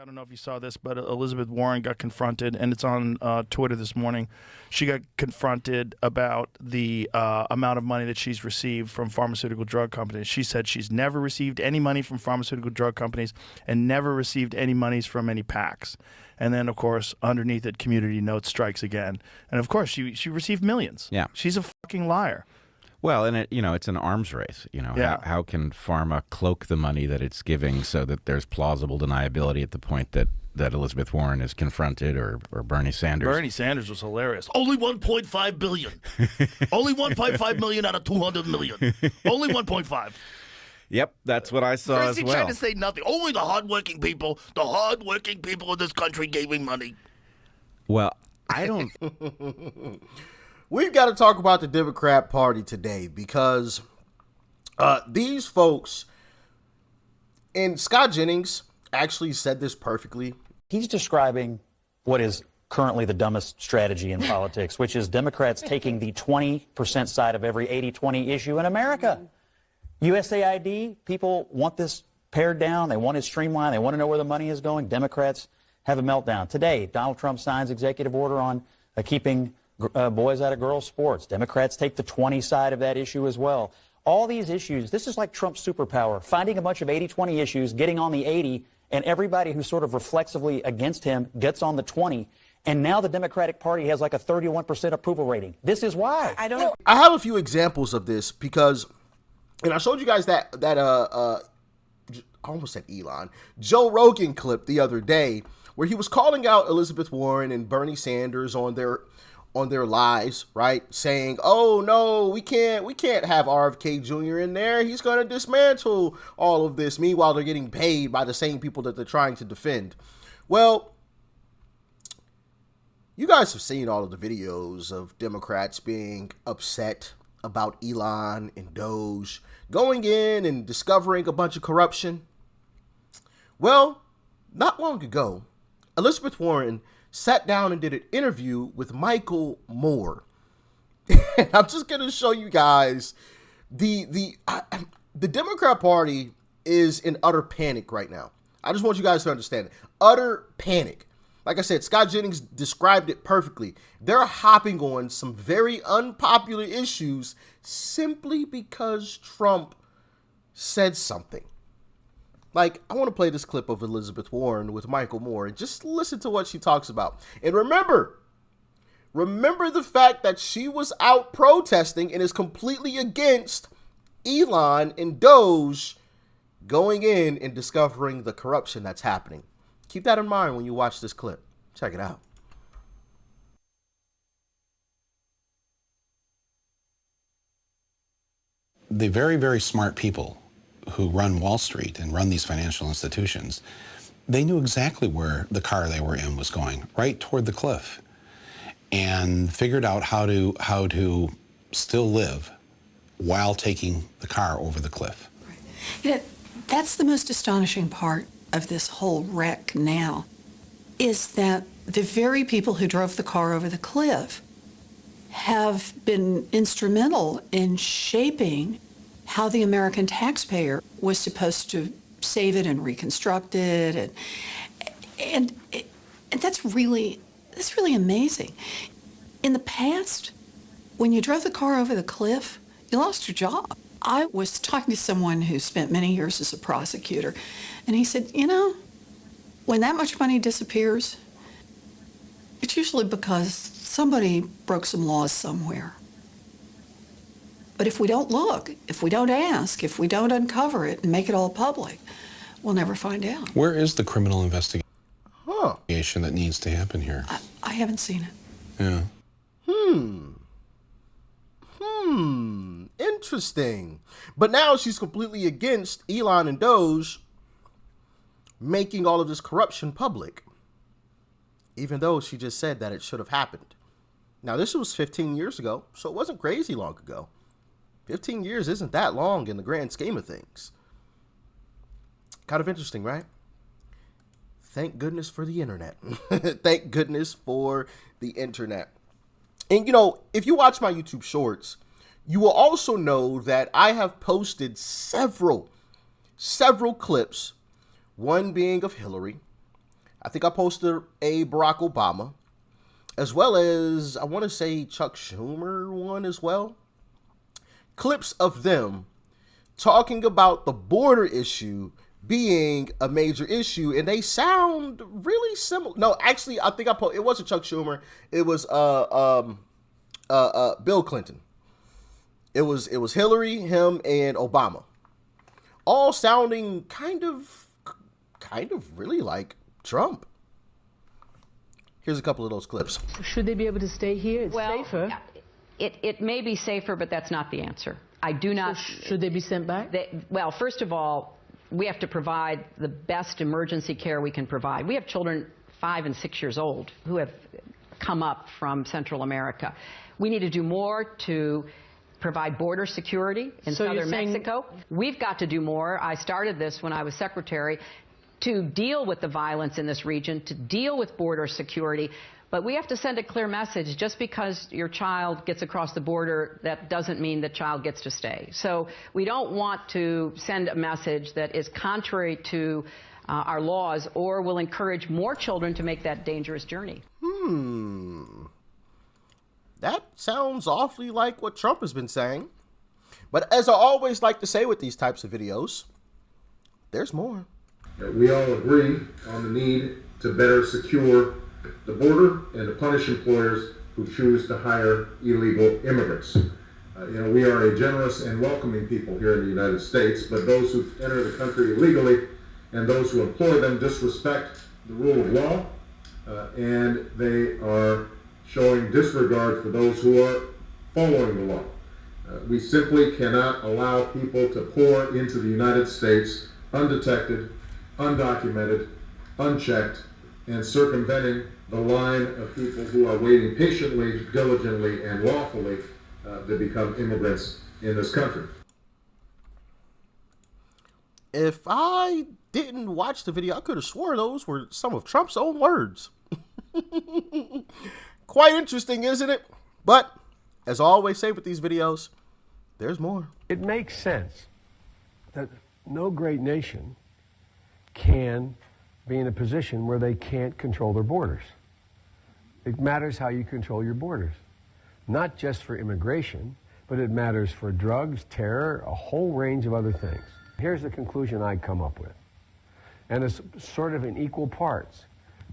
I don't know if you saw this, but Elizabeth Warren got confronted, and it's on Twitter this morning. She got confronted about the amount of money that she's received from pharmaceutical drug companies. She said she's never received any money from pharmaceutical drug companies and never received any monies from any PACs. And then, of course, underneath it, Community Notes strikes again. And, of course, she received millions. Yeah. She's a fucking liar. Well, and it's an arms race. Yeah. How can pharma cloak the money that it's giving so that there's plausible deniability at the point that Elizabeth Warren is confronted or Bernie Sanders? Bernie Sanders was hilarious. Only 1.5 billion. Only 1.5 million out of 200 million. Only 1.5. Yep, that's what I saw First as he well. tried to say nothing. Only the hardworking people of this country gave me money. Well, I don't. We've got to talk about the Democrat Party today because these folks, and Scott Jennings actually said this perfectly. He's describing what is currently the dumbest strategy in politics, which is Democrats taking the 20% side of every 80-20 issue in America. USAID, people want this pared down. They want it streamlined. They want to know where the money is going. Democrats have a meltdown. Today, Donald Trump signs executive order on keeping boys out of girls' sports. Democrats take the 20 side of that issue as well. All these issues, this is like Trump's superpower, finding a bunch of 80-20 issues, getting on the 80, and everybody who's sort of reflexively against him gets on the 20. And now the Democratic Party has like a 31% approval rating. This is why. I have a few examples of this because, and I showed you guys that I almost said Elon, Joe Rogan clip the other day where he was calling out Elizabeth Warren and Bernie Sanders on their lies, right? Saying, "Oh no, we can't have RFK Jr. in there. He's going to dismantle all of this." Meanwhile, they're getting paid by the same people that they're trying to defend. Well, you guys have seen all of the videos of Democrats being upset about Elon and Doge going in and discovering a bunch of corruption. Well, not long ago, Elizabeth Warren sat down and did an interview with Michael Moore. And I'm just going to show you guys the Democrat Party is in utter panic right now. I just want you guys to understand it. Utter panic. Like I said, Scott Jennings described it perfectly. They're hopping on some very unpopular issues simply because Trump said something. Like, I want to play this clip of Elizabeth Warren with Michael Moore and just listen to what she talks about. And remember the fact that she was out protesting and is completely against Elon and Doge going in and discovering the corruption that's happening. Keep that in mind when you watch this clip. Check it out. The very, very smart people who run Wall Street and run these financial institutions, they knew exactly where the car they were in was going, right toward the cliff, and figured out how to still live while taking the car over the cliff. Right. You know, that's the most astonishing part of this whole wreck now, is that the very people who drove the car over the cliff have been instrumental in shaping how the American taxpayer was supposed to save it and reconstruct it, and that's really amazing. In the past, when you drove the car over the cliff, you lost your job. I was talking to someone who spent many years as a prosecutor, and he said, when that much money disappears, it's usually because somebody broke some laws somewhere. But if we don't look, if we don't ask, if we don't uncover it and make it all public, we'll never find out. Where is the criminal investigation that needs to happen here? I haven't seen it. Yeah. Interesting. But now she's completely against Elon and Doge making all of this corruption public, even though she just said that it should have happened. Now, this was 15 years ago, so it wasn't crazy long ago. 15 years isn't that long in the grand scheme of things. Kind of interesting, right? Thank goodness for the internet. Thank goodness for the internet. And, if you watch my YouTube shorts, you will also know that I have posted several clips, one being of Hillary, I think I posted a Barack Obama, as well as, I want to say, Chuck Schumer one as well. Clips of them talking about the border issue being a major issue, and they sound really similar. No, actually, I think it wasn't Chuck Schumer. It was Bill Clinton. It was Hillary, him, and Obama, all sounding kind of really like Trump. Here's a couple of those clips. Should they be able to stay here? It's well, safer. It may be safer, but that's not the answer. I do not. So should they be sent back? Well, first of all, we have to provide the best emergency care we can provide. We have children 5 and 6 years old who have come up from Central America. We need to do more to provide border security in southern Mexico. We've got to do more. I started this when I was secretary, to deal with the violence in this region, to deal with border security. But we have to send a clear message. Just because your child gets across the border, that doesn't mean the child gets to stay. So we don't want to send a message that is contrary to our laws or will encourage more children to make that dangerous journey. That sounds awfully like what Trump has been saying. But as I always like to say with these types of videos, there's more. We all agree on the need to better secure the border and to punish employers who choose to hire illegal immigrants. We are a generous and welcoming people here in the United States, but those who enter the country illegally and those who employ them disrespect the rule of law, and they are showing disregard for those who are following the law. We simply cannot allow people to pour into the United States undetected, undocumented, unchecked, and circumventing the line of people who are waiting patiently, diligently, and lawfully to become immigrants in this country. If I didn't watch the video, I could have swore those were some of Trump's own words. Quite interesting, isn't it? But, as I always say with these videos, there's more. It makes sense that no great nation can be in a position where they can't control their borders. It matters how you control your borders, not just for immigration, but it matters for drugs, terror, a whole range of other things. Here's the conclusion I come up with, and it's sort of in equal parts.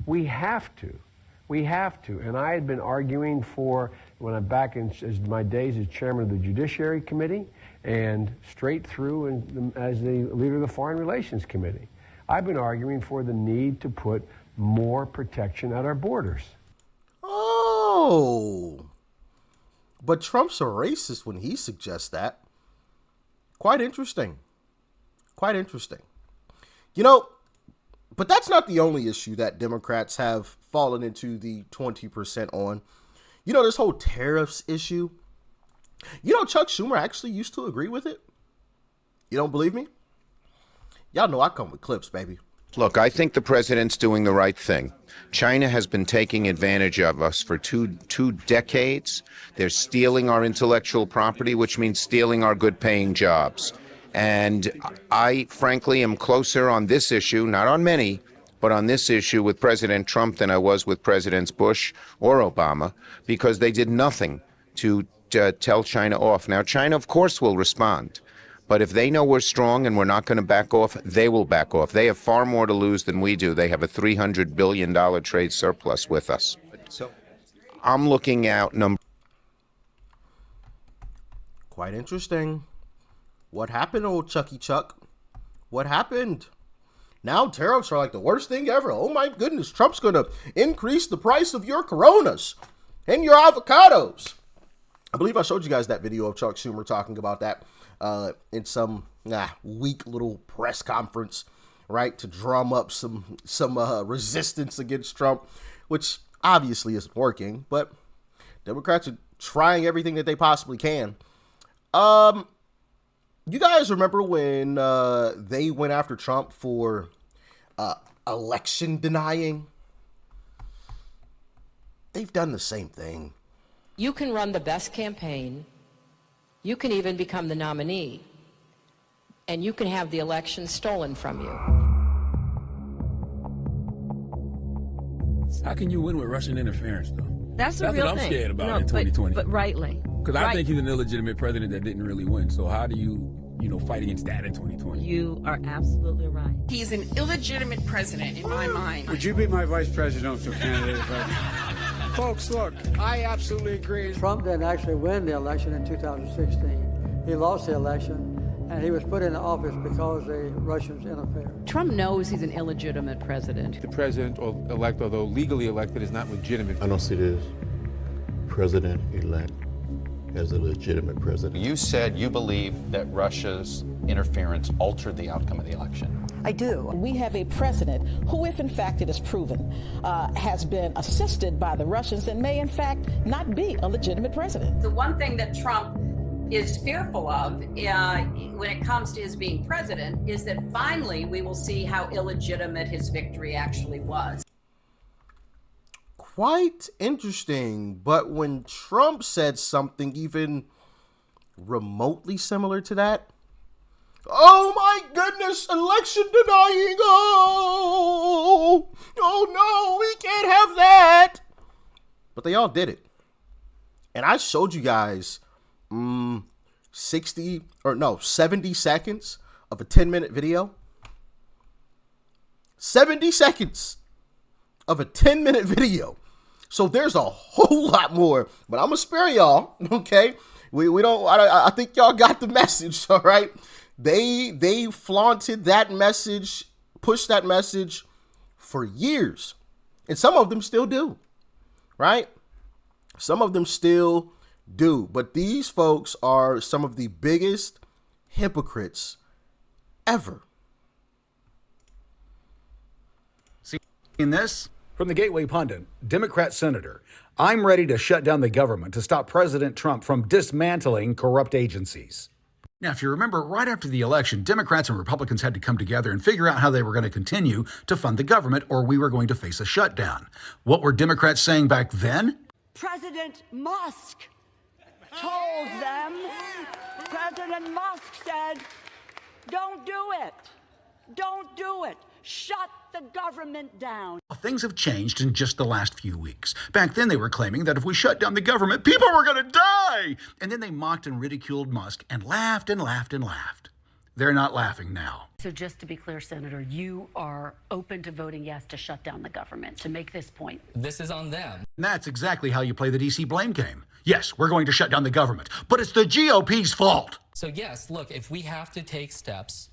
We have to, and I had been arguing for, when I'm back in my days as chairman of the Judiciary Committee and straight through as the leader of the Foreign Relations Committee, I've been arguing for the need to put more protection at our borders. Oh, but Trump's a racist when he suggests that. Quite interesting. Quite interesting. But that's not the only issue that Democrats have fallen into the 20% on. This whole tariffs issue. Chuck Schumer actually used to agree with it. You don't believe me? Y'all know I come with clips, baby. Look, I think the president's doing the right thing. China has been taking advantage of us for two decades. They're stealing our intellectual property, which means stealing our good-paying jobs. And I, frankly, am closer on this issue, not on many, but on this issue with President Trump than I was with Presidents Bush or Obama, because they did nothing to tell China off. Now, China, of course, will respond. But if they know we're strong and we're not going to back off, they will back off. They have far more to lose than we do. They have a $300 billion trade surplus with us. So I'm looking out Quite interesting. What happened, old Chucky Chuck? What happened? Now tariffs are like the worst thing ever. Oh my goodness, Trump's going to increase the price of your Coronas and your avocados. I believe I showed you guys that video of Chuck Schumer talking about that in some weak little press conference, right, to drum up some resistance against Trump, which obviously isn't working, but Democrats are trying everything that they possibly can. You guys remember when they went after Trump for election denying? They've done the same thing. You can run the best campaign, you can even become the nominee, and you can have the election stolen from you. elections. How can you win with Russian interference, though? That's the That's real what I'm thing. scared about No, in 2020. But rightly. Because I think he's an illegitimate president that didn't really win. So how do you fight against that in 2020? You are absolutely right. He's an illegitimate president in my mind. Would you be my vice presidential candidate? Folks, look, I absolutely agree. Trump didn't actually win the election in 2016. He lost the election, and he was put into office because the Russians interfered. Trump knows he's an illegitimate president. The president-elect, although legally elected, is not legitimate. I don't see this president-elect as a legitimate president. You said you believe that Russia's interference altered the outcome of the election. I do. We have a president who, if in fact it is proven, has been assisted by the Russians and may in fact not be a legitimate president. The one thing that Trump is fearful of when it comes to his being president is that finally we will see how illegitimate his victory actually was. Quite interesting, but when Trump said something even remotely similar to that, oh my goodness, election denying, oh no, we can't have that. But they all did it. And I showed you guys 70 seconds of a 10-minute video. 70 seconds of a 10-minute video. So there's a whole lot more, but I'm gonna spare y'all, okay? We don't, I think y'all got the message, all right? They flaunted that message, pushed that message for years. And some of them still do, right? Some of them still do. But these folks are some of the biggest hypocrites ever. In this, from the Gateway Pundit, Democrat Senator, I'm ready to shut down the government to stop President Trump from dismantling corrupt agencies. Now, if you remember, right after the election, Democrats and Republicans had to come together and figure out how they were going to continue to fund the government, or we were going to face a shutdown. What were Democrats saying back then? President Musk told them, President Musk said, don't do it. Don't do it. Shut the government down. Things have changed in just the last few weeks. Back then, they were claiming that if we shut down the government, people were going to die. And then they mocked and ridiculed Musk and laughed and laughed and laughed. They're not laughing now. So just to be clear, Senator, you are open to voting yes to shut down the government, to make this point. This is on them. And that's exactly how you play the DC blame game. Yes, we're going to shut down the government, but it's the GOP's fault. So yes, look, if we have to take steps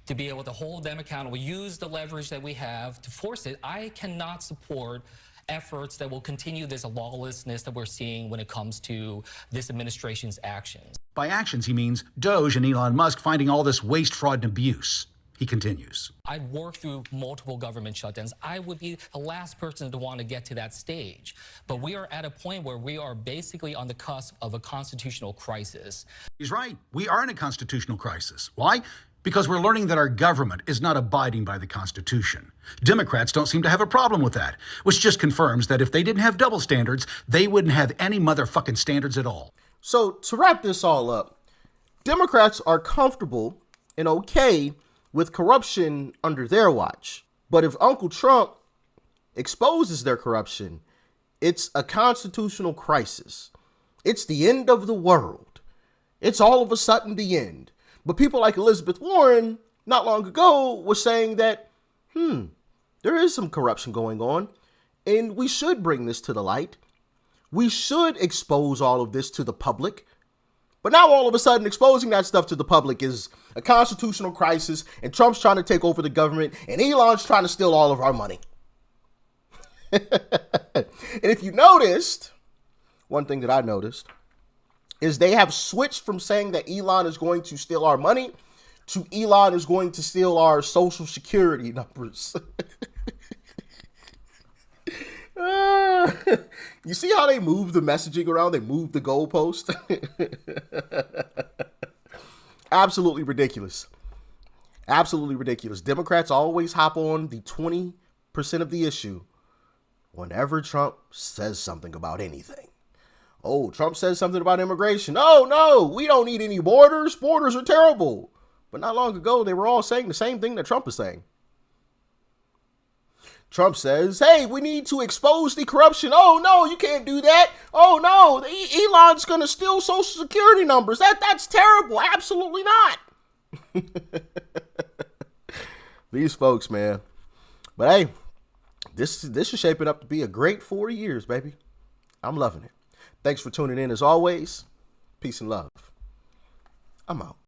to be able to hold them accountable, use the leverage that we have to force it, I cannot support efforts that will continue this lawlessness that we're seeing when it comes to this administration's actions. By actions, he means Doge and Elon Musk finding all this waste, fraud, and abuse. He continues. I've worked through multiple government shutdowns. I would be the last person to want to get to that stage. But we are at a point where we are basically on the cusp of a constitutional crisis. He's right. We are in a constitutional crisis. Why? Because we're learning that our government is not abiding by the Constitution. Democrats don't seem to have a problem with that, which just confirms that if they didn't have double standards, they wouldn't have any motherfucking standards at all. So to wrap this all up, Democrats are comfortable and okay with corruption under their watch. But if Uncle Trump exposes their corruption, it's a constitutional crisis. It's the end of the world. It's all of a sudden the end. But people like Elizabeth Warren not long ago were saying that, there is some corruption going on, and we should bring this to the light. We should expose all of this to the public. But now all of a sudden exposing that stuff to the public is a constitutional crisis, and Trump's trying to take over the government, and Elon's trying to steal all of our money. And if you noticed, one thing that I noticed is they have switched from saying that Elon is going to steal our money to Elon is going to steal our social security numbers. You see how they move the messaging around? They move the goalpost. Absolutely ridiculous. Absolutely ridiculous. Democrats always hop on the 20% of the issue whenever Trump says something about anything. Oh, Trump says something about immigration. Oh, no, we don't need any borders. Borders are terrible. But not long ago, they were all saying the same thing that Trump is saying. Trump says, hey, we need to expose the corruption. Oh, no, you can't do that. Oh, no, Elon's going to steal Social Security numbers. That's terrible. Absolutely not. These folks, man. But hey, this is shaping up to be a great 4 years, baby. I'm loving it. Thanks for tuning in as always. Peace and love. I'm out.